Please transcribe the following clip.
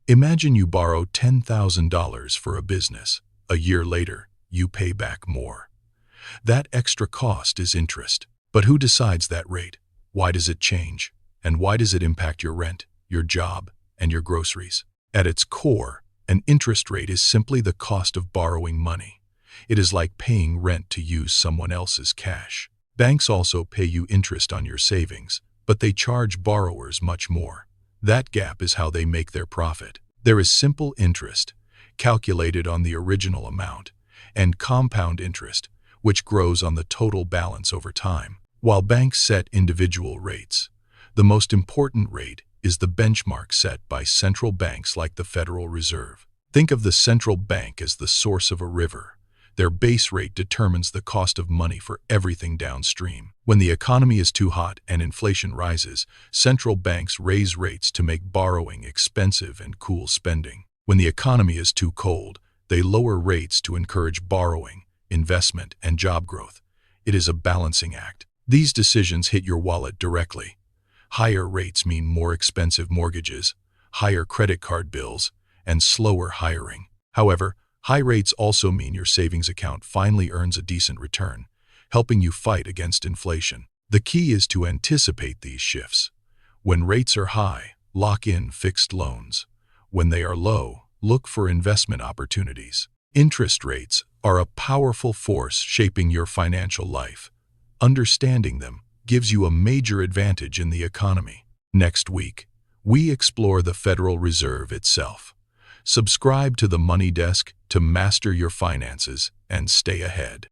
Imagine you borrow $10,000 for a business. A year later, you pay back more. That extra cost is interest. But who decides that rate? Why does it change? And why does it impact your rent, your job, and your groceries? At its core, an interest rate is simply the cost of borrowing money. It is like paying rent to use someone else's cash. Banks also pay you interest on your savings, but they charge borrowers much more. That gap is how they make their profit. There is simple interest, calculated on the original amount, and compound interest, which grows on the total balance over time. While banks set individual rates, the most important rate is the benchmark set by central banks like the Federal Reserve. Think of the central bank as the source of a river. Their base rate determines the cost of money for everything downstream. When the economy is too hot and inflation rises, central banks raise rates to make borrowing expensive and cool spending. When the economy is too cold, they lower rates to encourage borrowing, investment, and job growth. It is a balancing act. These decisions hit your wallet directly. Higher rates mean more expensive mortgages, higher credit card bills, and slower hiring. However, high rates also mean your savings account finally earns a decent return, helping you fight against inflation. The key is to anticipate these shifts. When rates are high, lock in fixed loans. When they are low, look for investment opportunities. Interest rates are a powerful force shaping your financial life. Understanding them gives you a major advantage in the economy. Next week, we explore the Federal Reserve itself. Subscribe to the Money Desk to master your finances and stay ahead.